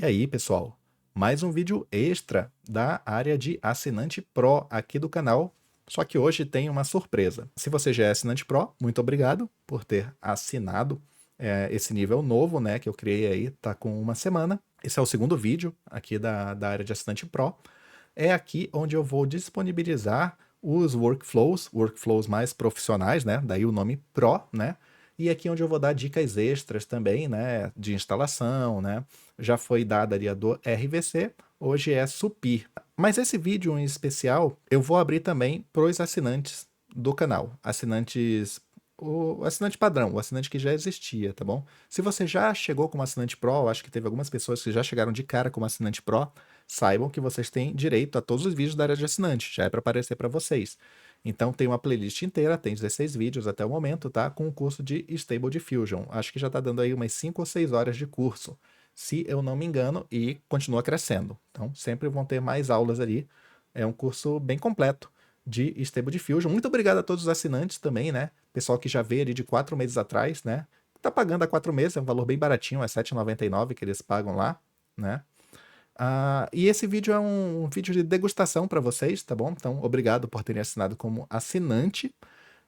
E aí, pessoal, mais um vídeo extra da área de assinante Pro aqui do canal, só que hoje tem uma surpresa. Se você já é assinante Pro, muito obrigado por ter assinado esse nível novo, né, que eu criei aí, tá com uma semana. Esse é o segundo vídeo aqui da área de assinante Pro. É aqui onde eu vou disponibilizar os workflows mais profissionais, né, daí o nome Pro, né, e aqui onde eu vou dar dicas extras também, né, de instalação, né, já foi dada ali a do RVC, hoje é Supir. Mas esse vídeo em especial, eu vou abrir também para os assinantes do canal, o assinante padrão, o assinante que já existia, tá bom? Se você já chegou como assinante Pro, eu acho que teve algumas pessoas que já chegaram de cara como assinante Pro, saibam que vocês têm direito a todos os vídeos da área de assinante, já é para aparecer para vocês. Então tem uma playlist inteira, tem 16 vídeos até o momento, tá? Com o curso de Stable Diffusion. Acho que já está dando aí umas 5 ou 6 horas de curso, se eu não me engano, e continua crescendo. Então sempre vão ter mais aulas ali. É um curso bem completo de Stable Diffusion. Muito obrigado a todos os assinantes também, né? Pessoal que já veio ali de 4 meses atrás, né? Tá pagando há 4 meses, é um valor bem baratinho, é R$ 7,99 que eles pagam lá, né? E esse vídeo é um vídeo de degustação para vocês, tá bom? Então, obrigado por terem assinado como assinante.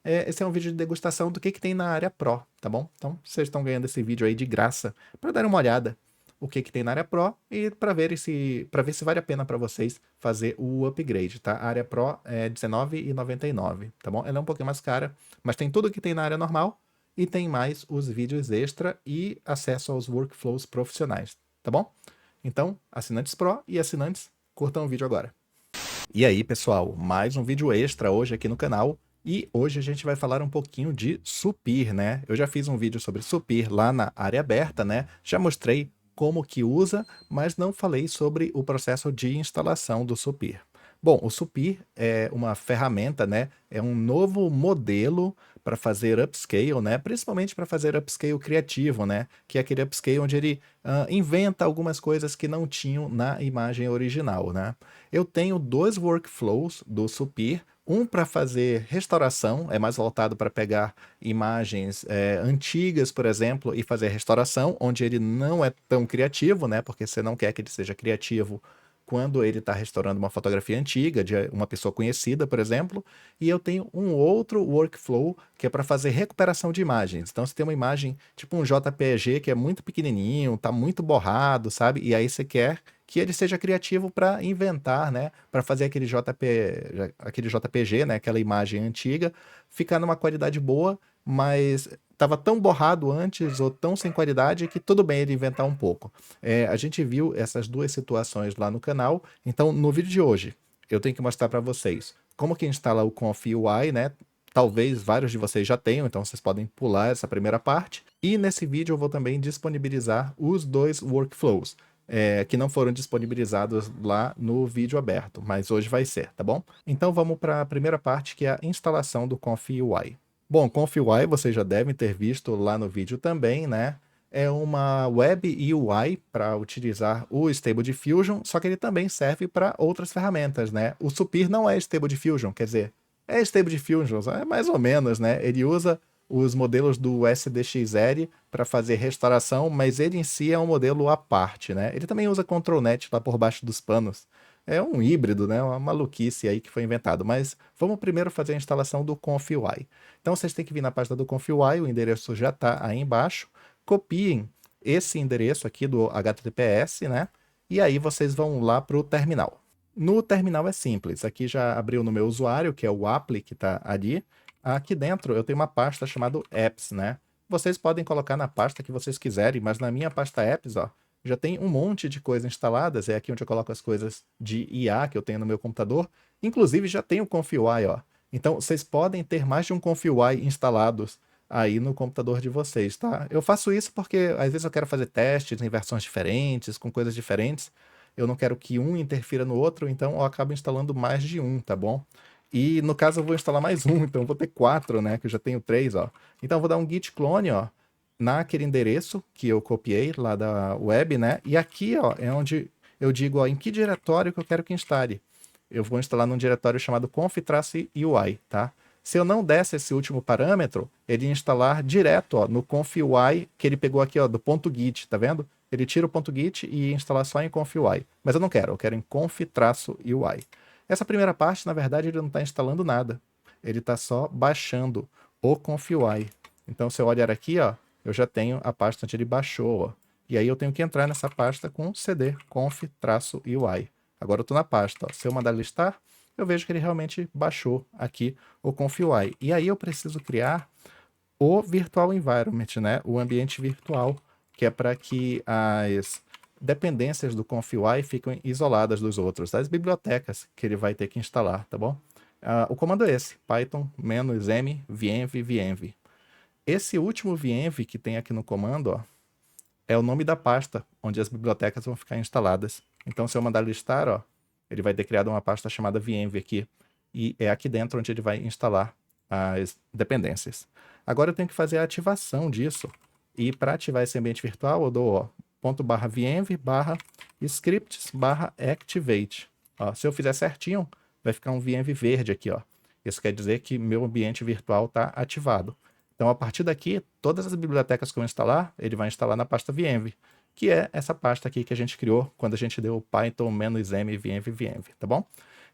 Esse é um vídeo de degustação do que tem na área Pro, tá bom? Então, vocês estão ganhando esse vídeo aí de graça para dar uma olhada o que tem na área Pro e para ver se vale a pena para vocês fazer o upgrade, tá? A área Pro é R$19,99, tá bom? Ela é um pouquinho mais cara, mas tem tudo que tem na área normal e tem mais os vídeos extra e acesso aos workflows profissionais, tá bom? Então, assinantes Pro e assinantes, curtam o vídeo agora. E aí, pessoal, mais um vídeo extra hoje aqui no canal. E hoje a gente vai falar um pouquinho de Supir, né? Eu já fiz um vídeo sobre Supir lá na área aberta, né? Já mostrei como que usa, mas não falei sobre o processo de instalação do Supir. Bom, o Supir é uma ferramenta, né? É um novo modelo para fazer upscale, né? Principalmente para fazer upscale criativo, né? Que é aquele upscale onde ele inventa algumas coisas que não tinham na imagem original, né? Eu tenho dois workflows do Supir, um para fazer restauração, é mais voltado para pegar imagens antigas, por exemplo, e fazer restauração, onde ele não é tão criativo, né? Porque você não quer que ele seja criativo quando ele está restaurando uma fotografia antiga de uma pessoa conhecida, por exemplo, e eu tenho um outro workflow que é para fazer recuperação de imagens. Então, você tem uma imagem tipo um JPG que é muito pequenininho, está muito borrado, sabe? E aí você quer que ele seja criativo para inventar, né? Para fazer aquele JPG, né? Aquela imagem antiga, ficar numa qualidade boa, mas estava tão borrado antes ou tão sem qualidade que tudo bem ele inventar um pouco. A gente viu essas duas situações lá no canal, então no vídeo de hoje eu tenho que mostrar para vocês como que instala o ConfUI, né? Talvez vários de vocês já tenham, então vocês podem pular essa primeira parte. E nesse vídeo eu vou também disponibilizar os dois workflows, que não foram disponibilizados lá no vídeo aberto, mas hoje vai ser, tá bom? Então vamos para a primeira parte, que é a instalação do ConfUI. Bom, ConfUI vocês já devem ter visto lá no vídeo também, né? É uma web UI para utilizar o Stable Diffusion, só que ele também serve para outras ferramentas, né? O Supir não é Stable Diffusion, quer dizer, é Stable Diffusion, é mais ou menos, né? Ele usa os modelos do SDXL para fazer restauração, mas ele em si é um modelo à parte, né? Ele também usa ControlNet lá por baixo dos panos. É um híbrido, né? Uma maluquice aí que foi inventado. Mas vamos primeiro fazer a instalação do ConfUI. Então vocês têm que vir na página do ConfUI, o endereço já está aí embaixo. Copiem esse endereço aqui do HTTPS, né? E aí vocês vão lá para o terminal. No terminal é simples. Aqui já abriu no meu usuário, que é o appli que está ali. Aqui dentro eu tenho uma pasta chamada apps, né? Vocês podem colocar na pasta que vocês quiserem, mas na minha pasta apps, ó, já tem um monte de coisas instaladas. É aqui onde eu coloco as coisas de IA que eu tenho no meu computador. Inclusive já tem o ConfUI, ó. Então vocês podem ter mais de um ConfUI instalados aí no computador de vocês, tá? Eu faço isso porque às vezes eu quero fazer testes em versões diferentes, com coisas diferentes. Eu não quero que um interfira no outro, então eu acabo instalando mais de um, tá bom? E no caso eu vou instalar mais um, então eu vou ter 4, né? Que eu já tenho 3, ó. Então eu vou dar um git clone, ó, naquele endereço que eu copiei lá da web, né? E aqui, ó, é onde eu digo, ó, em que diretório que eu quero que instale. Eu vou instalar num diretório chamado conf-ui, tá? Se eu não desse esse último parâmetro, ele ia instalar direto, ó, no ConfUI que ele pegou aqui, ó, do ponto .git, tá vendo? ele tira o ponto .git e ia instalar só em conf.ui. Mas eu não quero, eu quero em conf-ui. Essa primeira parte, na verdade, ele não está instalando nada. Ele está só baixando o conf.ui. Então, se eu olhar aqui, ó, eu já tenho a pasta onde ele baixou, ó. E aí eu tenho que entrar nessa pasta com cd conf-ui. Agora eu estou na pasta, ó. Se eu mandar listar, eu vejo que ele realmente baixou aqui o conf.ui. E aí eu preciso criar o virtual environment, né? O ambiente virtual, que é para que as dependências do conf.ui fiquem isoladas dos outros, das bibliotecas que ele vai ter que instalar, tá bom? O comando é esse, python -m venv. Esse último venv que tem aqui no comando, ó, é o nome da pasta onde as bibliotecas vão ficar instaladas. Então, se eu mandar listar, ó, ele vai ter criado uma pasta chamada venv aqui, e é aqui dentro onde ele vai instalar as dependências. Agora eu tenho que fazer a ativação disso, e para ativar esse ambiente virtual, eu dou .venv/scripts/activate. Ó, se eu fizer certinho, vai ficar um venv verde aqui, ó. Isso quer dizer que meu ambiente virtual está ativado. Então, a partir daqui, todas as bibliotecas que eu instalar, ele vai instalar na pasta venv, que é essa pasta aqui que a gente criou quando a gente deu o python -m venv, tá bom?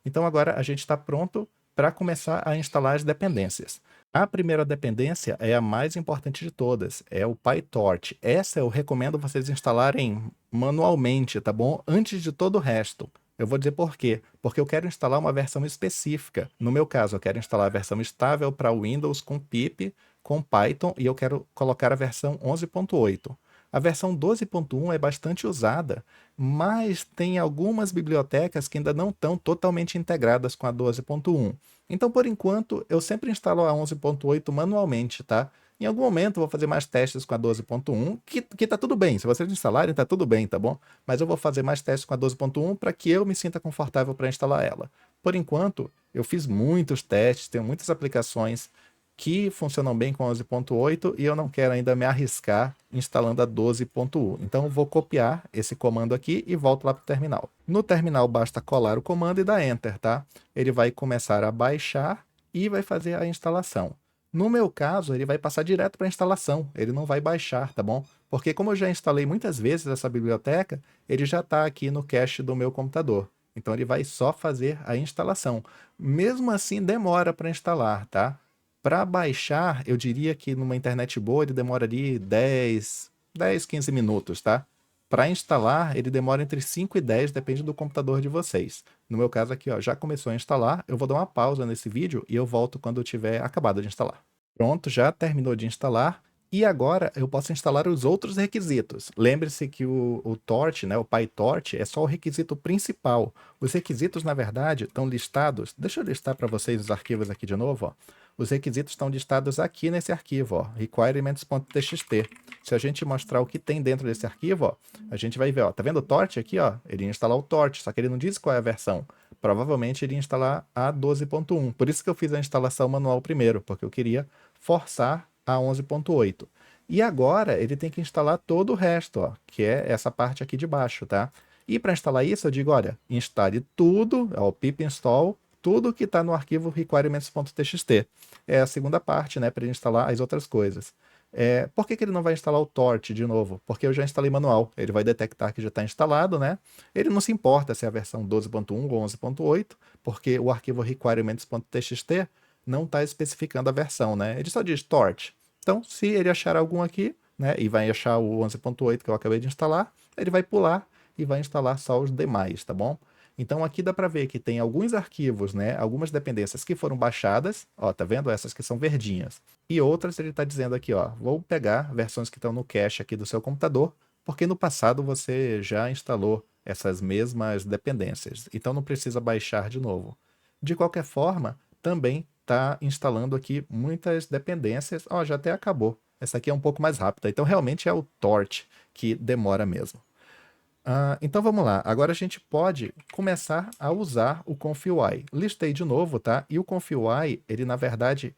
Então, agora a gente está pronto para começar a instalar as dependências. A primeira dependência é a mais importante de todas, é o PyTorch. Essa eu recomendo vocês instalarem manualmente, tá bom? Antes de todo o resto. Eu vou dizer por quê. Porque eu quero instalar uma versão específica. No meu caso, eu quero instalar a versão estável para Windows com pip, com Python, e eu quero colocar a versão 11.8. A versão 12.1 é bastante usada, mas tem algumas bibliotecas que ainda não estão totalmente integradas com a 12.1. Então, por enquanto, eu sempre instalo a 11.8 manualmente, tá? Em algum momento eu vou fazer mais testes com a 12.1, que tá tudo bem. Se vocês instalarem, tá tudo bem, tá bom? Mas eu vou fazer mais testes com a 12.1 para que eu me sinta confortável para instalar ela. Por enquanto, eu fiz muitos testes, tenho muitas aplicações que funcionam bem com a 11.8 e eu não quero ainda me arriscar instalando a 12.1. Então eu vou copiar esse comando aqui e volto lá para o terminal. No terminal basta colar o comando e dar Enter, tá? Ele vai começar a baixar e vai fazer a instalação. No meu caso, ele vai passar direto para a instalação, ele não vai baixar, tá bom? Porque como eu já instalei muitas vezes essa biblioteca, ele já está aqui no cache do meu computador. Então ele vai só fazer a instalação. Mesmo assim, demora para instalar, tá? Para baixar, eu diria que numa internet boa ele demora ali 10, 15 minutos, tá? Para instalar, ele demora entre 5 e 10, depende do computador de vocês. No meu caso aqui, ó, já começou a instalar, eu vou dar uma pausa nesse vídeo e eu volto quando eu tiver acabado de instalar. Pronto, já terminou de instalar. E agora eu posso instalar os outros requisitos. Lembre-se que o Torch, né, o PyTorch, é só o requisito principal. Os requisitos, na verdade, estão listados. Deixa eu listar para vocês os arquivos aqui de novo. Ó. Os requisitos estão listados aqui nesse arquivo, ó, requirements.txt. Se a gente mostrar o que tem dentro desse arquivo, ó, a gente vai ver, ó, tá vendo o Torch aqui? Ó, ele ia instalar o Torch, só que ele não diz qual é a versão. Provavelmente ele ia instalar a 12.1. Por isso que eu fiz a instalação manual primeiro, porque eu queria forçar a 11.8. E agora ele tem que instalar todo o resto, ó, que é essa parte aqui de baixo, tá? E para instalar isso, eu digo, olha, instale tudo, ó, pip install, tudo que está no arquivo requirements.txt. É a segunda parte, né, para ele instalar as outras coisas. Por que ele não vai instalar o Torch de novo? Porque eu já instalei manual. Ele vai detectar que já está instalado, né? Ele não se importa se é a versão 12.1 ou 11.8, porque o arquivo requirements.txt não está especificando a versão, né? Ele só diz Torch. Então, se ele achar algum aqui, né, e vai achar o 11.8 que eu acabei de instalar, ele vai pular e vai instalar só os demais, tá bom? Então aqui dá para ver que tem alguns arquivos, né, algumas dependências que foram baixadas, ó, tá vendo? Essas que são verdinhas. E outras ele está dizendo aqui, ó, vou pegar versões que estão no cache aqui do seu computador, porque no passado você já instalou essas mesmas dependências, então não precisa baixar de novo. De qualquer forma, também está instalando aqui muitas dependências, ó, já até acabou. Essa aqui é um pouco mais rápida, então realmente é o Torch que demora mesmo. Então vamos lá, agora a gente pode começar a usar o conf.ui. Listei de novo, tá? E o conf.ui, ele na verdade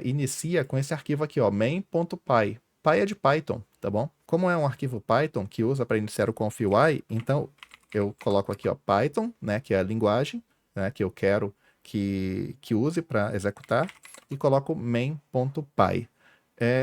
inicia com esse arquivo aqui, ó, main.py. Py é de Python, tá bom? Como é um arquivo Python que usa para iniciar o conf.ui, então eu coloco aqui, ó, Python, né, que é a linguagem, né, que eu quero que use para executar, e coloco main.py.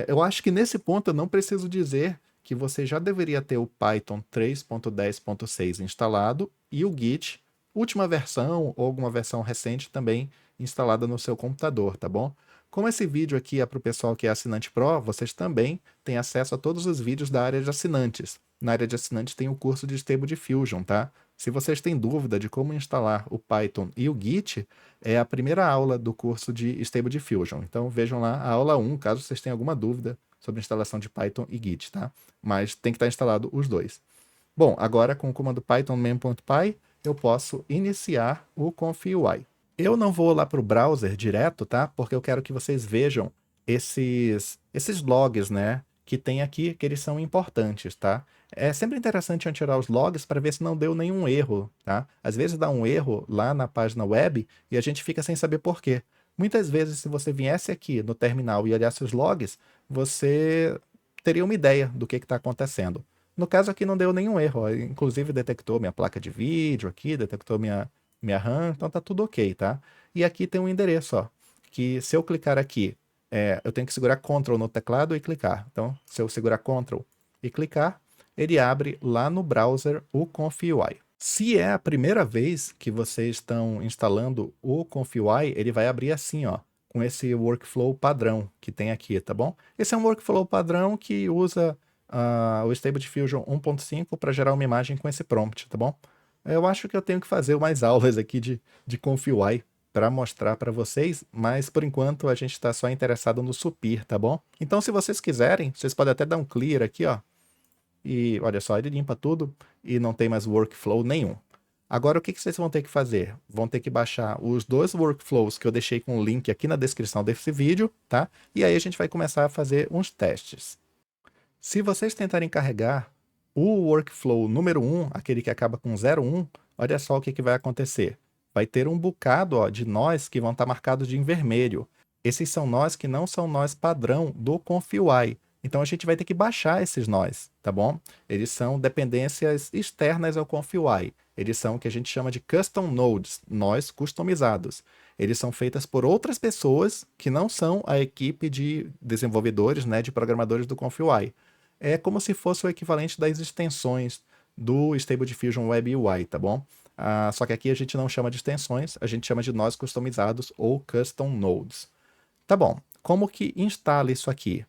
Eu acho que nesse ponto eu não preciso dizer que você já deveria ter o Python 3.10.6 instalado e o Git, última versão ou alguma versão recente também instalada no seu computador, tá bom? Como esse vídeo aqui é para o pessoal que é assinante Pro, vocês também têm acesso a todos os vídeos da área de assinantes. Na área de assinantes tem o curso de Stable Diffusion, tá? Se vocês têm dúvida de como instalar o Python e o Git, é a primeira aula do curso de Stable Diffusion. Então vejam lá a aula 1, caso vocês tenham alguma dúvida sobre a instalação de Python e Git, tá? Mas tem que estar instalado os dois. Bom, agora com o comando python main.py, eu posso iniciar o config.ui. Eu não vou lá para o browser direto, tá? Porque eu quero que vocês vejam esses logs, né? Que tem aqui, que eles são importantes, tá? É sempre interessante eu tirar os logs para ver se não deu nenhum erro, tá? Às vezes dá um erro lá na página web e a gente fica sem saber por quê. Muitas vezes, se você viesse aqui no terminal e olhasse os logs, você teria uma ideia do que está acontecendo. No caso aqui não deu nenhum erro, ó. Inclusive detectou minha placa de vídeo aqui, detectou minha RAM, então tá tudo ok, tá? E aqui tem um endereço, ó, que se eu clicar aqui, eu tenho que segurar Ctrl no teclado e clicar. Então, se eu segurar Ctrl e clicar, ele abre lá no browser o config.ui. Se é a primeira vez que vocês estão instalando o config.ui, ele vai abrir assim, ó, com esse workflow padrão que tem aqui, tá bom? Esse é um workflow padrão que usa o Stable Diffusion 1.5 para gerar uma imagem com esse prompt, tá bom? Eu acho que eu tenho que fazer mais aulas aqui de config.ui para mostrar para vocês, mas por enquanto a gente está só interessado no supir, tá bom? Então se vocês quiserem, vocês podem até dar um clear aqui, ó, e olha só, ele limpa tudo e não tem mais workflow nenhum. Agora o que vocês vão ter que fazer? Vão ter que baixar os dois workflows que eu deixei com o link aqui na descrição desse vídeo, tá? E aí a gente vai começar a fazer uns testes. Se vocês tentarem carregar o workflow número 1, aquele que acaba com 01, olha só o que vai acontecer. Vai ter um bocado, ó, de nós que vão estar marcados de em vermelho. Esses são nós que não são nós padrão do config.ui. Então a gente vai ter que baixar esses nós, tá bom? Eles são dependências externas ao config.ui. Eles são o que a gente chama de custom nodes, nós customizados. Eles são feitas por outras pessoas que não são a equipe de desenvolvedores, né, de programadores do config.ui. É como se fosse o equivalente das extensões do Stable Diffusion Web UI, tá bom? Só que aqui a gente não chama de extensões, a gente chama de nós customizados ou custom nodes. Tá bom, como que instala isso aqui?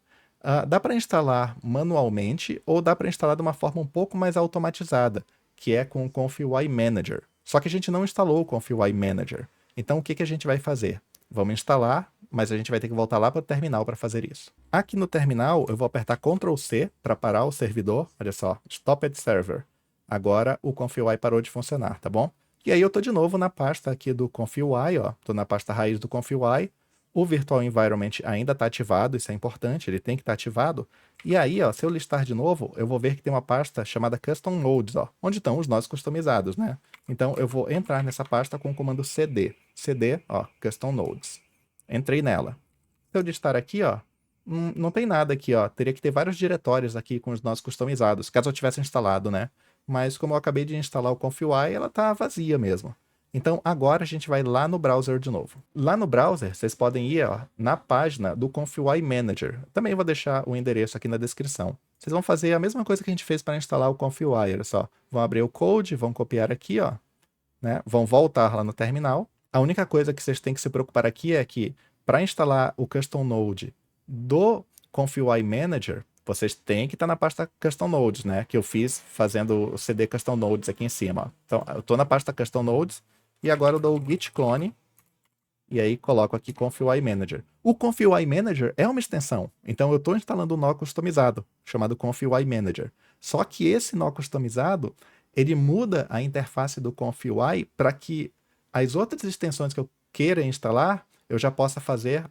Dá para instalar manualmente ou dá para instalar de uma forma um pouco mais automatizada, que é com o config.ui Manager. Só que a gente não instalou o config.ui Manager. Então o que a gente vai fazer? Vamos instalar, mas a gente vai ter que voltar lá para o terminal para fazer isso. Aqui no terminal, eu vou apertar Ctrl C para parar o servidor. Olha só, Stop at Server. Agora o config.ui parou de funcionar, tá bom? E aí eu estou de novo na pasta aqui do config.ui, ó. Estou na pasta raiz do config.ui. O Virtual Environment ainda está ativado, isso é importante, ele tem que estar ativado. E aí, ó, se eu listar de novo, eu vou ver que tem uma pasta chamada Custom Nodes, ó, onde estão os nós customizados, né? Então eu vou entrar nessa pasta com o comando cd. cd, ó, Custom Nodes. Entrei nela. Se eu listar aqui, ó, não tem nada aqui, ó. Teria que ter vários diretórios aqui com os nós customizados, caso eu tivesse instalado, né? Mas como eu acabei de instalar o config.ui, ela tá vazia mesmo. Então agora a gente vai lá no browser de novo. Lá no browser, vocês podem ir, ó, na página do config.ui Manager. Também vou deixar o endereço aqui na descrição. Vocês vão fazer a mesma coisa que a gente fez para instalar o config.ui, olha só. Vão abrir o code, vão copiar aqui, ó, né? Vão voltar lá no terminal. A única coisa que vocês têm que se preocupar aqui é que para instalar o custom node do config.ui Manager, vocês têm que estar na pasta Custom Nodes, né? Que eu fiz fazendo o CD Custom Nodes aqui em cima. Ó. Então, eu estou na pasta Custom Nodes e agora eu dou o git clone e aí coloco aqui config.ui Manager. O config.ui Manager é uma extensão, então eu estou instalando um nó customizado, chamado config.ui Manager. Só que esse nó customizado, ele muda a interface do config.ui para que as outras extensões que eu queira instalar, eu já possa fazer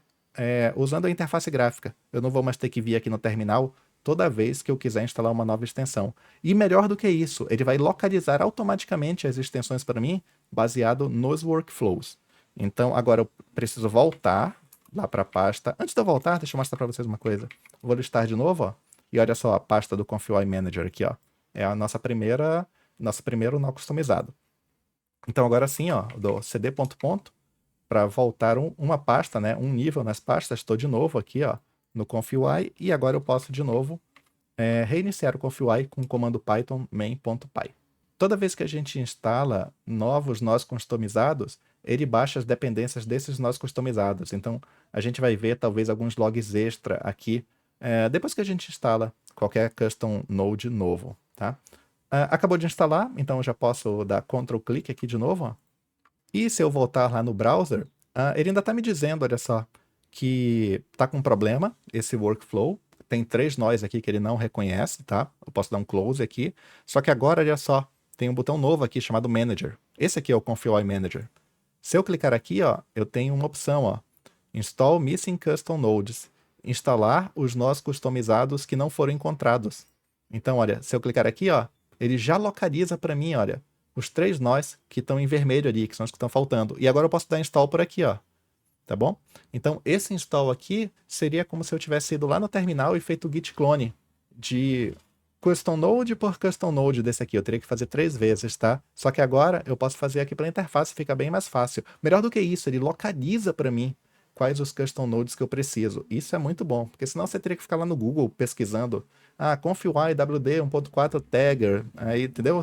usando a interface gráfica. Eu não vou mais ter que vir aqui no terminal toda vez que eu quiser instalar uma nova extensão. E melhor do que isso, ele vai localizar automaticamente as extensões para mim, baseado nos workflows. Então, agora eu preciso voltar lá para a pasta. Antes de eu voltar, deixa eu mostrar para vocês uma coisa. Vou listar de novo, ó. E olha só a pasta do config.ui Manager aqui, ó. É a nosso primeiro nó customizado. Então, agora sim, ó, eu dou cd ponto para voltar uma pasta, né, um nível nas pastas. Estou de novo aqui, ó, no config.ui, e agora eu posso de novo reiniciar o ConfUI com o comando python main.py. Toda vez que a gente instala novos nós customizados, ele baixa as dependências desses nós customizados. Então, a gente vai ver talvez alguns logs extra aqui, depois que a gente instala qualquer custom node novo, tá? Acabou de instalar, então eu já posso dar Ctrl clique aqui de novo, ó. E se eu voltar lá no browser, ele ainda está me dizendo, olha só, que está com problema esse workflow. Tem 3 nós aqui que ele não reconhece, tá? Eu posso dar um close aqui. Só que agora, olha só, tem um botão novo aqui chamado Manager. Esse aqui é o ConfUI Manager. Se eu clicar aqui, ó, eu tenho uma opção, ó, Install Missing Custom Nodes. Instalar os nós customizados que não foram encontrados. Então, olha, se eu clicar aqui, ó, ele já localiza para mim, olha, os 3 nós que estão em vermelho ali, que são os que estão faltando. E agora eu posso dar install por aqui, ó. Tá bom? Então, esse install aqui seria como se eu tivesse ido lá no terminal e feito o git clone de custom node por custom node desse aqui. Eu teria que fazer 3 vezes, tá? Só que agora eu posso fazer aqui pela interface, fica bem mais fácil. Melhor do que isso, ele localiza para mim quais os custom nodes que eu preciso. Isso é muito bom, porque senão você teria que ficar lá no Google pesquisando ConfUI WD 1.4 tagger, aí, entendeu?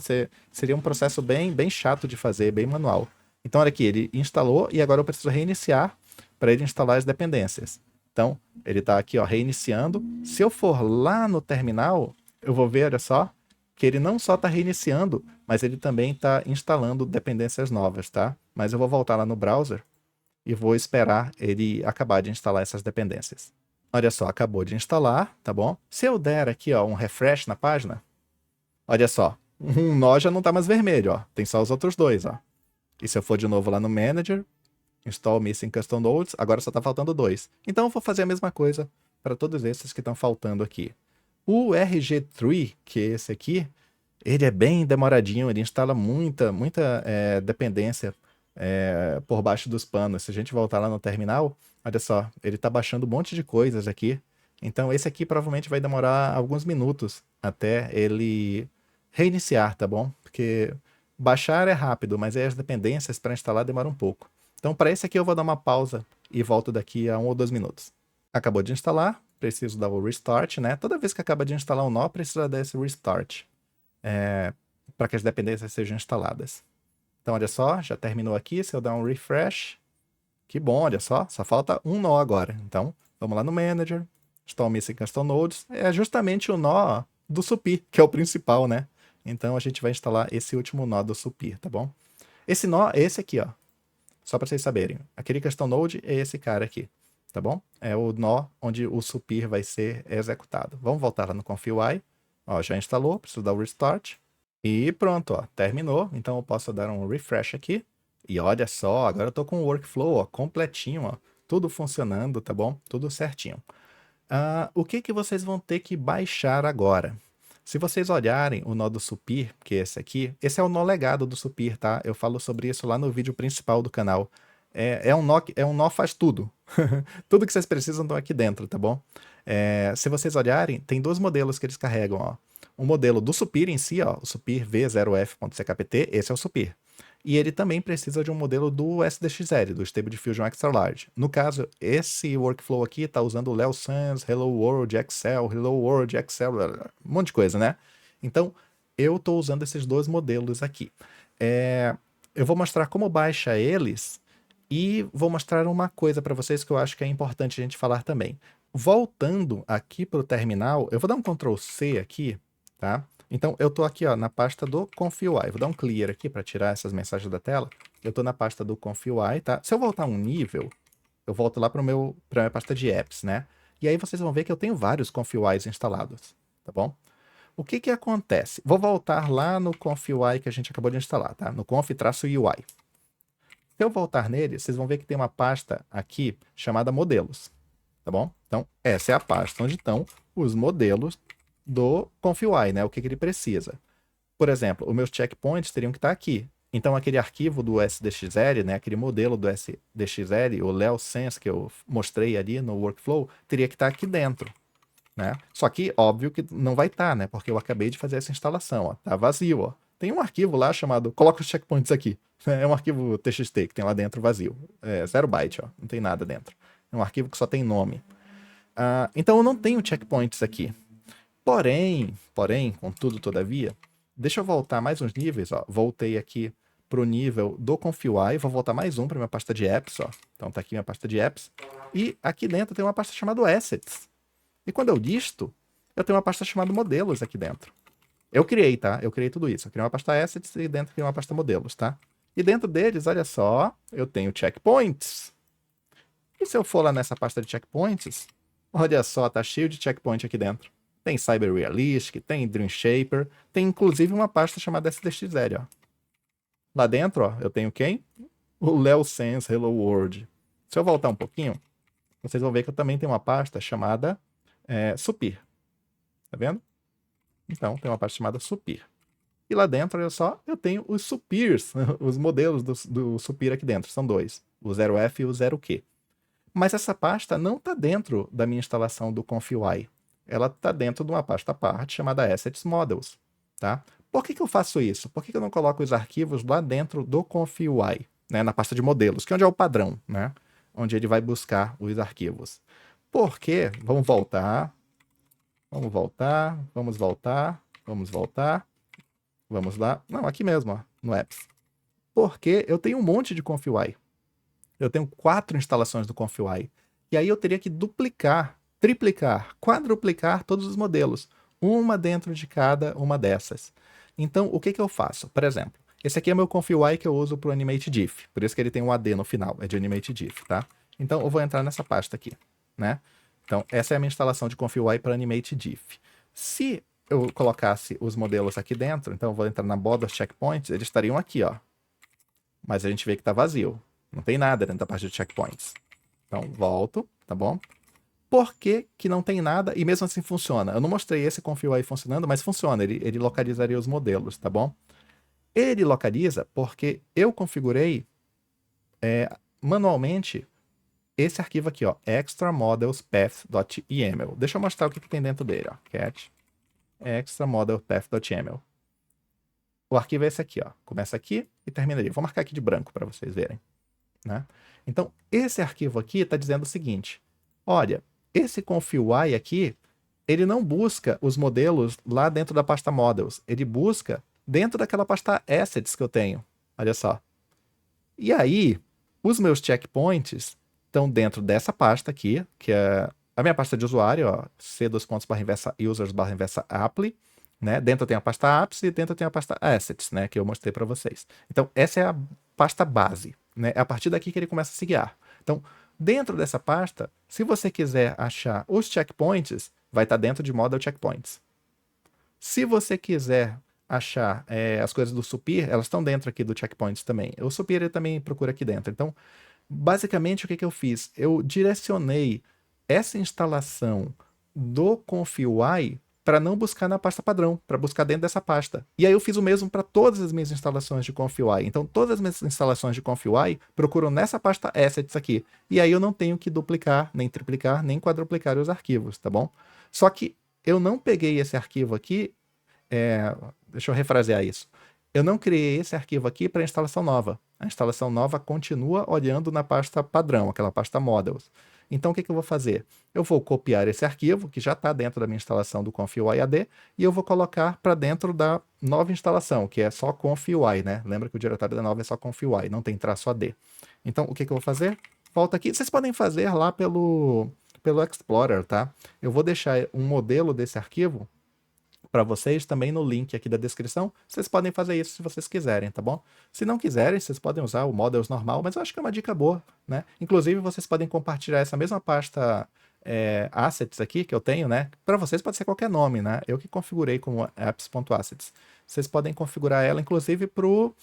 Seria um processo bem chato de fazer, bem manual. Então, olha aqui, ele instalou e agora eu preciso reiniciar para ele instalar as dependências. Então, ele está aqui, ó, reiniciando. Se eu for lá no terminal, eu vou ver, olha só, que ele não só está reiniciando, mas ele também está instalando dependências novas, tá? Mas eu vou voltar lá no browser e vou esperar ele acabar de instalar essas dependências. Olha só, acabou de instalar, tá bom? Se eu der aqui, ó, um refresh na página, olha só, um nó já não está mais vermelho, ó. Tem só os outros 2, ó. E se eu for de novo lá no Manager, Install Missing Custom Nodes, agora só está faltando 2. Então eu vou fazer a mesma coisa para todos esses que estão faltando aqui. O RG3, que é esse aqui, ele é bem demoradinho, ele instala muita dependência por baixo dos panos. Se a gente voltar lá no terminal, olha só, ele está baixando um monte de coisas aqui. Então esse aqui provavelmente vai demorar alguns minutos até ele reiniciar, tá bom? Porque baixar é rápido, mas aí as dependências para instalar demoram um pouco. Então, para esse aqui eu vou dar uma pausa e volto daqui a 1 ou 2 minutos. Acabou de instalar, preciso dar o restart, né? Toda vez que acaba de instalar um nó, precisa dar esse restart para que as dependências sejam instaladas. Então, olha só, já terminou aqui. Se eu dar um refresh, que bom, olha só falta um nó agora. Então, vamos lá no Manager, Install Missing Custom Nodes. É justamente o nó do Supir, que é o principal, né? Então, a gente vai instalar esse último nó do Supir, tá bom? Esse nó é esse aqui, ó. Só para vocês saberem. Aquele custom node é esse cara aqui, tá bom? É o nó onde o supir vai ser executado. Vamos voltar lá no ConfUI. Ó, já instalou, preciso dar o restart. E pronto, ó, terminou. Então eu posso dar um refresh aqui. E olha só, agora eu tô com o workflow, ó, completinho, ó. Tudo funcionando, tá bom? Tudo certinho. O que vocês vão ter que baixar agora? Se vocês olharem o nó do Supir, que é esse é o nó legado do Supir, tá? Eu falo sobre isso lá no vídeo principal do canal. É um nó faz tudo. Tudo que vocês precisam estão aqui dentro, tá bom? Se vocês olharem, tem 2 modelos que eles carregam, ó. Um modelo do Supir em si, ó, o Supir v0f.ckpt, esse é o Supir. E ele também precisa de um modelo do SDXL, do Stable Diffusion Extra Large. No caso, esse workflow aqui está usando o Leo Sans, Hello World, Excel, Hello World, Excel, um monte de coisa, né? Então, eu estou usando esses 2 modelos aqui. Eu vou mostrar como baixa eles e vou mostrar uma coisa para vocês que eu acho que é importante a gente falar também. Voltando aqui para o terminal, eu vou dar um Ctrl C aqui, tá? Então, eu estou aqui, ó, na pasta do ConfUI. Vou dar um clear aqui para tirar essas mensagens da tela. Eu estou na pasta do ConfUI, tá? Se eu voltar um nível, eu volto lá para minha pasta de apps, né? E aí vocês vão ver que eu tenho vários ConfUIs instalados, tá bom? O que acontece? Vou voltar lá no ConfUI que a gente acabou de instalar, tá? No conf-ui. Se eu voltar nele, vocês vão ver que tem uma pasta aqui chamada modelos, tá bom? Então, essa é a pasta onde estão os modelos do ConfUI, né? O que ele precisa. Por exemplo, os meus checkpoints teriam que estar aqui. Então, aquele arquivo do SDXL, né? Aquele modelo do SDXL, o Leo Sense que eu mostrei ali no workflow, teria que estar aqui dentro, né? Só que, óbvio que não vai estar, né? Porque eu acabei de fazer essa instalação, ó. Tá vazio, ó. Tem um arquivo lá chamado coloca os checkpoints aqui. É um arquivo TXT que tem lá dentro vazio. 0 byte, ó. Não tem nada dentro. É um arquivo que só tem nome. Então, eu não tenho checkpoints aqui. Porém, contudo, todavia, deixa eu voltar mais uns níveis, ó. Voltei aqui para o nível do ConfUI, vou voltar mais um para minha pasta de apps, ó. Então tá aqui minha pasta de apps. E aqui dentro tem uma pasta chamada Assets. E quando eu listo, eu tenho uma pasta chamada Modelos aqui dentro. Eu criei, tá? Eu criei tudo isso. Eu criei uma pasta Assets e dentro criei uma pasta Modelos, tá? E dentro deles, olha só, eu tenho checkpoints. E se eu for lá nessa pasta de checkpoints, olha só, tá cheio de checkpoint aqui dentro. Tem Cyber Realistic, tem Dream Shaper, tem inclusive uma pasta chamada SDXL, ó. Lá dentro, ó, eu tenho quem? O Leo Sense Hello World. Se eu voltar um pouquinho, vocês vão ver que eu também tenho uma pasta chamada Supir. Tá vendo? Então, tem uma pasta chamada Supir. E lá dentro, olha só, eu tenho os Supirs, os modelos do Supir aqui dentro. São dois, o 0F e o 0Q. Mas essa pasta não está dentro da minha instalação do ConfUI. Ela está dentro de uma pasta à parte chamada Assets Models. Tá? Por que eu faço isso? Por que eu não coloco os arquivos lá dentro do ConfUI, né, na pasta de modelos, que é onde é o padrão, né, onde ele vai buscar os arquivos? Porque, vamos voltar, vamos lá. Não, aqui mesmo, ó, no Apps. Porque eu tenho um monte de ConfUI. Eu tenho 4 instalações do ConfUI. E aí eu teria que duplicar, triplicar, quadruplicar todos os modelos. Uma dentro de cada uma dessas. Então, o que eu faço? Por exemplo, esse aqui é meu ConfUI que eu uso para o Animate Diff. Por isso que ele tem um AD no final, é de Animate Diff, tá? Então, eu vou entrar nessa pasta aqui, né? Então, essa é a minha instalação de ConfUI para Animate Diff. Se eu colocasse os modelos aqui dentro, então eu vou entrar na borda checkpoints, eles estariam aqui, ó. Mas a gente vê que está vazio. Não tem nada dentro da parte de checkpoints. Então, volto, tá bom? Por que que não tem nada e mesmo assim funciona? Eu não mostrei esse ConfUI funcionando, mas funciona. Ele localizaria os modelos, tá bom? Ele localiza porque eu configurei manualmente esse arquivo aqui, ó, extraModelsPath.yaml. Deixa eu mostrar o que tem dentro dele, ó. Cat extraModelPath.yaml. O arquivo é esse aqui, ó. Começa aqui e termina ali. Vou marcar aqui de branco para vocês verem, né? Então, esse arquivo aqui está dizendo o seguinte: olha, esse ConfUI aqui, ele não busca os modelos lá dentro da pasta Models, ele busca dentro daquela pasta Assets que eu tenho. Olha só. E aí, os meus checkpoints estão dentro dessa pasta aqui, que é a minha pasta de usuário, ó, c:/users/apply, né? Dentro tem a pasta apps e dentro tem a pasta assets, né, que eu mostrei para vocês. Então, essa é a pasta base, né? É a partir daqui que ele começa a se guiar. Então, dentro dessa pasta, se você quiser achar os checkpoints, vai estar dentro de Model Checkpoints. Se você quiser achar as coisas do Supir, elas estão dentro aqui do Checkpoints também. O Supir ele também procura aqui dentro. Então, basicamente, o que eu fiz? Eu direcionei essa instalação do ConfUI para não buscar na pasta padrão, para buscar dentro dessa pasta. E aí eu fiz o mesmo para todas as minhas instalações de ConfUI. Então, todas as minhas instalações de ConfUI procuram nessa pasta Assets aqui. E aí eu não tenho que duplicar, nem triplicar, nem quadruplicar os arquivos, tá bom? Só que eu não peguei esse arquivo aqui, deixa eu refrasear isso. Eu não criei esse arquivo aqui para instalação nova. A instalação nova continua olhando na pasta padrão, aquela pasta Models. Então, o que eu vou fazer? Eu vou copiar esse arquivo, que já está dentro da minha instalação do ConfUI AD, e eu vou colocar para dentro da nova instalação, que é só ConfUI, né? Lembra que o diretório da nova é só ConfUI, não tem traço AD. Então, o que eu vou fazer? Volta aqui. Vocês podem fazer lá pelo Explorer, tá? Eu vou deixar um modelo desse arquivo para vocês também no link aqui da descrição. Vocês podem fazer isso se vocês quiserem, tá bom? Se não quiserem, vocês podem usar o Models normal, mas eu acho que é uma dica boa, né? Inclusive, vocês podem compartilhar essa mesma pasta assets aqui que eu tenho, né? Para vocês pode ser qualquer nome, né? Eu que configurei como apps.assets. Vocês podem configurar ela, inclusive, para o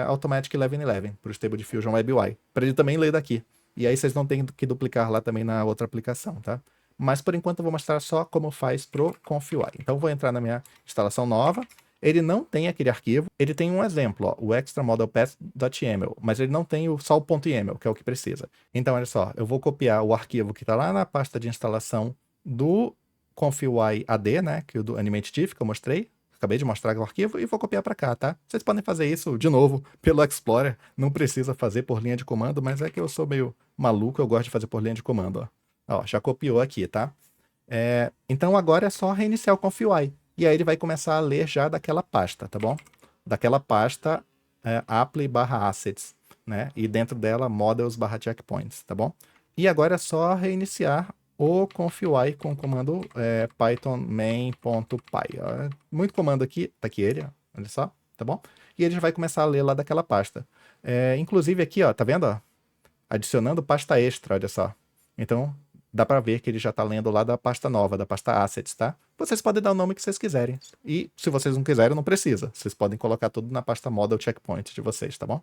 Automatic 1111, para o Stable Diffusion WebUI, para ele também ler daqui. E aí vocês não têm que duplicar lá também na outra aplicação, tá? Mas por enquanto eu vou mostrar só como faz pro ConfUI. Então eu vou entrar na minha instalação nova. Ele não tem aquele arquivo, ele tem um exemplo, ó, o extraModelPath.yaml, mas ele não tem só o .yaml, que é o que precisa. Então olha só, eu vou copiar o arquivo que está lá na pasta de instalação do ConfUI AD, né, que é o do Animate Diff, que eu mostrei. Acabei de mostrar o arquivo e vou copiar para cá, tá? Vocês podem fazer isso de novo pelo Explorer, não precisa fazer por linha de comando, mas é que eu sou meio maluco, eu gosto de fazer por linha de comando, ó. Ó, já copiou aqui, tá? Então agora é só reiniciar o ConfUI. E aí ele vai começar a ler já daquela pasta, tá bom? Daquela pasta apply/assets, né? E dentro dela models/checkpoints, tá bom? E agora é só reiniciar o ConfUI com o comando python main.py. Muito comando aqui, tá aqui ele, ó, olha só, tá bom? E ele já vai começar a ler lá daquela pasta. Inclusive aqui, ó, tá vendo, ó? Adicionando pasta extra, olha só. Então, dá para ver que ele já está lendo lá da pasta nova, da pasta Assets, tá? Vocês podem dar o nome que vocês quiserem. E se vocês não quiserem, não precisa. Vocês podem colocar tudo na pasta Model Checkpoint de vocês, tá bom?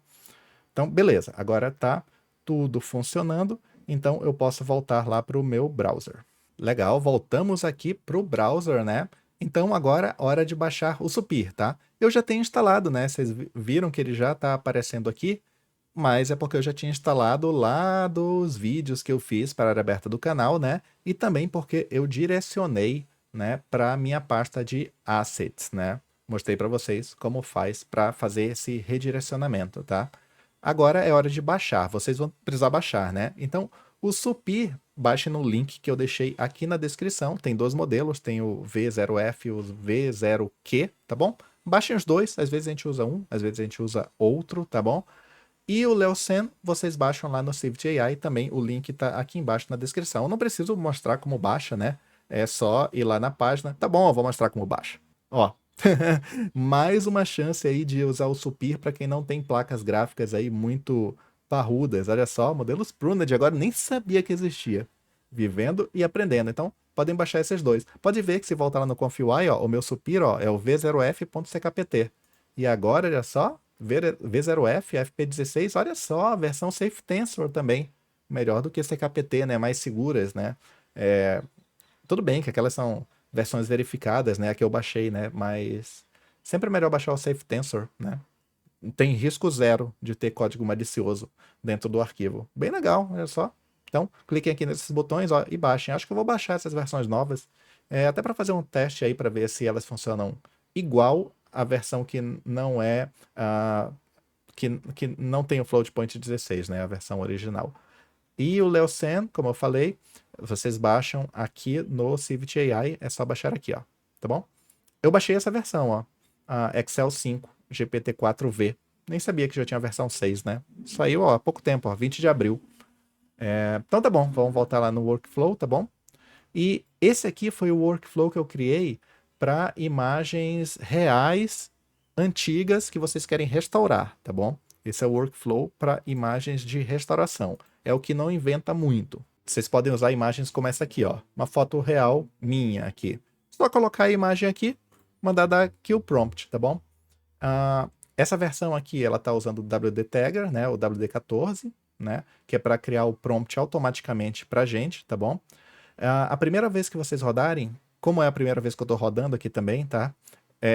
Então, beleza. Agora tá tudo funcionando. Então, eu posso voltar lá para o meu browser. Legal, voltamos aqui para o browser, né? Então, agora é hora de baixar o Supir, tá? Eu já tenho instalado, né? Vocês viram que ele já está aparecendo aqui, mas é porque eu já tinha instalado lá dos vídeos que eu fiz para a área aberta do canal, né? E também porque eu direcionei, né, para a minha pasta de assets, né? Mostrei para vocês como faz para fazer esse redirecionamento, tá? Agora é hora de baixar, vocês vão precisar baixar, né? Então, o Supir, baixe no link que eu deixei aqui na descrição, tem dois modelos, tem o V0F e o V0Q, tá bom? Baixem os dois, às vezes a gente usa um, às vezes a gente usa outro, tá bom? E o Leosen, vocês baixam lá no Safety AI, também o link está aqui embaixo na descrição. Eu não preciso mostrar como baixa, né? É só ir lá na página. Tá bom, eu vou mostrar como baixa. Ó, mais uma chance aí de usar o Supir para quem não tem placas gráficas aí muito parrudas. Olha só, modelos Pruned, agora nem sabia que existia. Vivendo e aprendendo. Então, podem baixar esses dois. Pode ver que se voltar lá no ConfUI, ó, o meu Supir, ó, é o V0F.ckpt. E agora, olha só, V0F, FP16, olha só, a versão Safe Tensor também. Melhor do que CKPT, né? Mais seguras, né? Tudo bem que aquelas são versões verificadas, né? A que eu baixei, né? Mas sempre é melhor baixar o Safe Tensor, né? Tem risco zero de ter código malicioso dentro do arquivo. Bem legal, olha só. Então, cliquem aqui nesses botões, ó, e baixem. Acho que eu vou baixar essas versões novas, até para fazer um teste aí para ver se elas funcionam igual a versão que não é que não tem o Float Point 16, né? A versão original. E o Leosen, como eu falei, vocês baixam aqui no Civit AI, é só baixar aqui, ó, tá bom? Eu baixei essa versão, ó, a Excel 5 GPT-4V. Nem sabia que já tinha a versão 6, né? Saiu, ó, há pouco tempo, ó, 20 de abril. Então tá bom, vamos voltar lá no workflow, tá bom? E esse aqui foi o workflow que eu criei para imagens reais, antigas, que vocês querem restaurar, tá bom? Esse é o workflow para imagens de restauração. É o que não inventa muito. Vocês podem usar imagens como essa aqui, ó. Uma foto real minha aqui. Só colocar a imagem aqui, mandar dar aqui o prompt, tá bom? Essa versão aqui, ela está usando o WD Tagger, né? O WD14, né? Que é para criar o prompt automaticamente para a gente, tá bom? A primeira vez que vocês rodarem, como é a primeira vez que eu estou rodando aqui também, tá?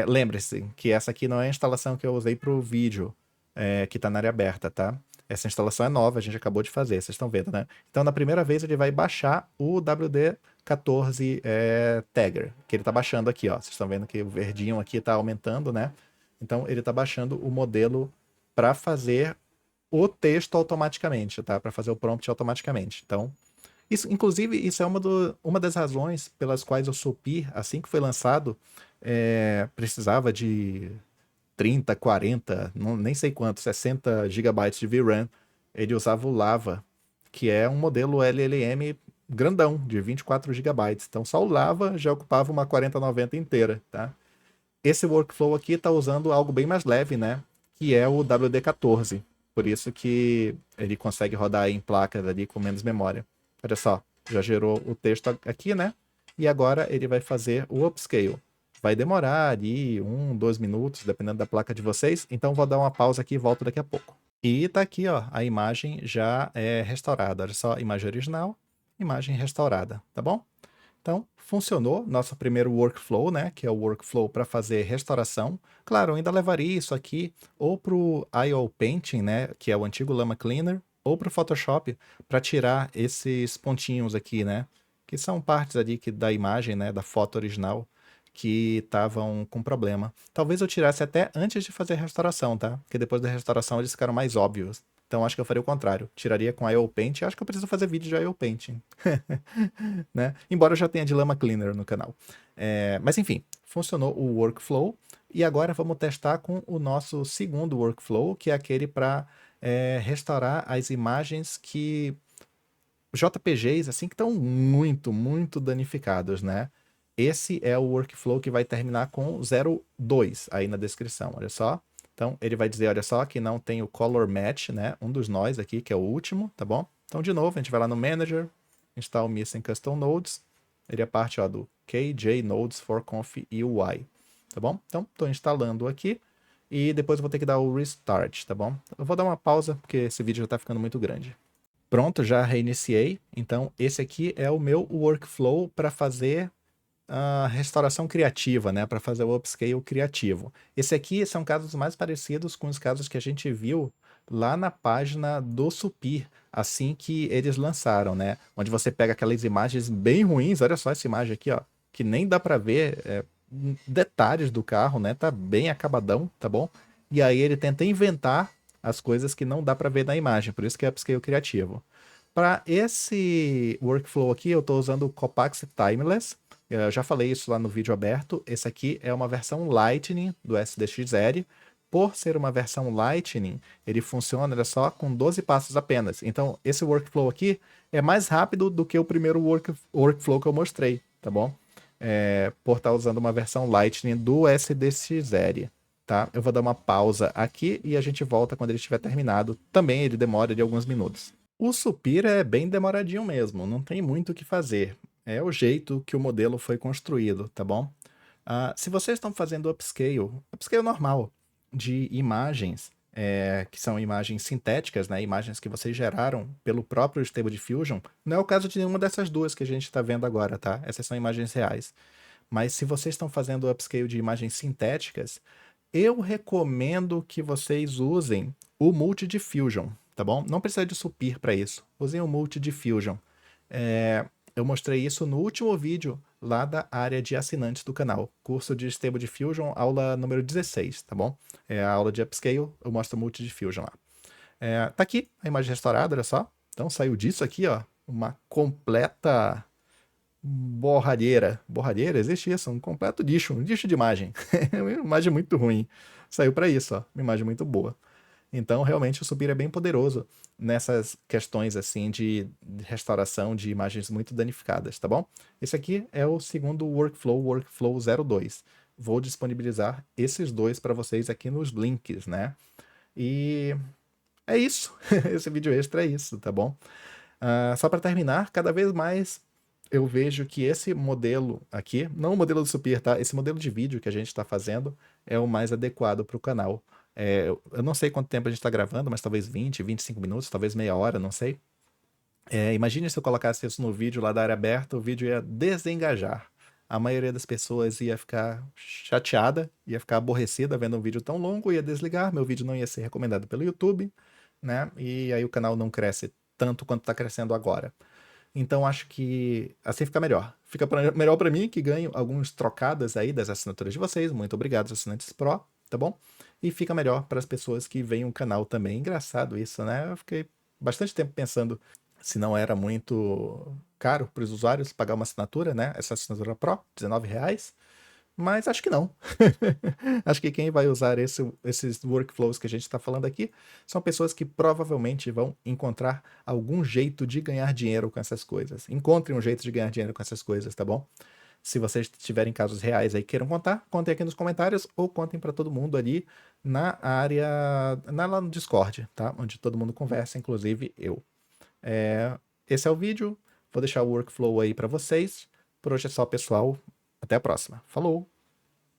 Lembre-se que essa aqui não é a instalação que eu usei para o vídeo, que está na área aberta, tá? Essa instalação é nova, a gente acabou de fazer, vocês estão vendo, né? Então, na primeira vez, ele vai baixar o WD14 Tagger, que ele está baixando aqui, ó. Vocês estão vendo que o verdinho aqui está aumentando, né? Então, ele está baixando o modelo para fazer o texto automaticamente, tá? Para fazer o prompt automaticamente. Então, inclusive, isso é uma das razões pelas quais o Supir, assim que foi lançado, precisava de 30, 40, nem sei quanto, 60 gigabytes de VRAM. Ele usava o Lava, que é um modelo LLM grandão, de 24 gigabytes. Então, só o Lava já ocupava uma 4090 inteira, tá? Esse workflow aqui está usando algo bem mais leve, né? Que é o WD14. Por isso que ele consegue rodar em placas ali com menos memória. Olha só, já gerou o texto aqui, né? E agora ele vai fazer o upscale. Vai demorar ali 2 minutos, dependendo da placa de vocês. Então vou dar uma pausa aqui e volto daqui a pouco. E tá aqui, ó, a imagem já é restaurada. Olha só, imagem original, imagem restaurada, tá bom? Então, funcionou nosso primeiro workflow, né? Que é o workflow para fazer restauração. Claro, eu ainda levaria isso aqui ou para o IO Painting, né? Que é o antigo Llama Cleaner, ou para o Photoshop para tirar esses pontinhos aqui, né? Que são partes ali da imagem, né? Da foto original que estavam com problema. Talvez eu tirasse até antes de fazer a restauração, tá? Porque depois da restauração eles ficaram mais óbvios. Então acho que eu faria o contrário. Tiraria com IO Paint. Acho que eu preciso fazer vídeo de IO Painting. Né? Embora eu já tenha de Llama Cleaner no canal. Mas enfim, funcionou o workflow. E agora vamos testar com o nosso segundo workflow, que é aquele para restaurar as imagens que JPGs assim que estão muito, muito danificados, né? Esse é o workflow que vai terminar com 02 aí na descrição, olha só. Então, ele vai dizer, olha só, que não tem o color match, né? Um dos nós aqui, que é o último, tá bom? Então, de novo, a gente vai lá no Manager, install Missing Custom Nodes. Ele é parte, ó, do KJ Nodes for Conf UI, tá bom? Então, estou instalando aqui e depois eu vou ter que dar o Restart, tá bom? Eu vou dar uma pausa, porque esse vídeo já está ficando muito grande. Pronto, já reiniciei. Então, esse aqui é o meu workflow para fazer a restauração criativa, né? Para fazer o upscale criativo. Esse aqui são casos mais parecidos com os casos que a gente viu lá na página do Supir, assim que eles lançaram, né? Onde você pega aquelas imagens bem ruins. Olha só essa imagem aqui, ó, que nem dá para ver detalhes do carro, né? Tá bem acabadão, tá bom? E aí ele tenta inventar as coisas que não dá para ver na imagem, por isso que é upscale criativo. Para esse workflow aqui, eu estou usando o Copaxi Timeless. Eu já falei isso lá no vídeo aberto. Esse aqui é uma versão Lightning do SDXL. Por ser uma versão Lightning, ele funciona, olha só, com 12 passos apenas. Então, esse workflow aqui é mais rápido do que o primeiro workflow que eu mostrei, tá bom? Por estar usando uma versão Lightning do SDXL. Tá? Eu vou dar uma pausa aqui e a gente volta quando ele estiver terminado. Também ele demora de alguns minutos. O Supir é bem demoradinho mesmo, não tem muito o que fazer. É o jeito que o modelo foi construído, tá bom? Se vocês estão fazendo upscale normal, de imagens, que são imagens sintéticas, né, imagens que vocês geraram pelo próprio Stable Diffusion, não é o caso de nenhuma dessas duas que a gente está vendo agora, tá? Essas são imagens reais. Mas se vocês estão fazendo upscale de imagens sintéticas, eu recomendo que vocês usem o Multidiffusion, tá bom? Não precisa de Supir para isso. Usem o Multidiffusion. Eu mostrei isso no último vídeo lá da área de assinantes do canal. Curso de Stable Diffusion, aula número 16, tá bom? É a aula de Upscale, eu mostro o Multidiffusion lá. Tá aqui a imagem restaurada, olha só. Então saiu disso aqui, ó, uma completa borralheira. Borralheira? Existe isso? Um completo lixo, um lixo de imagem. Uma imagem muito ruim. Saiu para isso, ó, uma imagem muito boa. Então, realmente, o Supir é bem poderoso nessas questões assim de restauração de imagens muito danificadas, tá bom? Esse aqui é o segundo workflow 02. Vou disponibilizar esses dois para vocês aqui nos links, né? E é isso. Esse vídeo extra é isso, tá bom? Só para terminar, cada vez mais eu vejo que esse modelo aqui, não o modelo do Supir, tá? Esse modelo de vídeo que a gente está fazendo é o mais adequado para o canal. Eu não sei quanto tempo a gente está gravando, mas talvez 20, 25 minutos, talvez meia hora, não sei. Imagine se eu colocasse isso no vídeo lá da área aberta, o vídeo ia desengajar. A maioria das pessoas ia ficar chateada, ia ficar aborrecida vendo um vídeo tão longo, ia desligar, meu vídeo não ia ser recomendado pelo YouTube, né? E aí o canal não cresce tanto quanto está crescendo agora. Então acho que assim fica melhor. Fica melhor para mim, que ganho alguns trocadas aí das assinaturas de vocês. Muito obrigado, assinantes Pro, tá bom? E fica melhor para as pessoas que veem o canal também. Engraçado isso, né? Eu fiquei bastante tempo pensando se não era muito caro para os usuários pagar uma assinatura, né? Essa assinatura Pro, R$19. Mas acho que não. Acho que quem vai usar esses workflows que a gente está falando aqui são pessoas que provavelmente vão encontrar algum jeito de ganhar dinheiro com essas coisas. Encontrem um jeito de ganhar dinheiro com essas coisas, tá bom? Se vocês tiverem casos reais aí queiram contar, contem aqui nos comentários ou contem para todo mundo ali na área, lá no Discord, tá? Onde todo mundo conversa, inclusive eu. Esse é o vídeo. Vou deixar o workflow aí para vocês. Por hoje é só, pessoal. Até a próxima. Falou!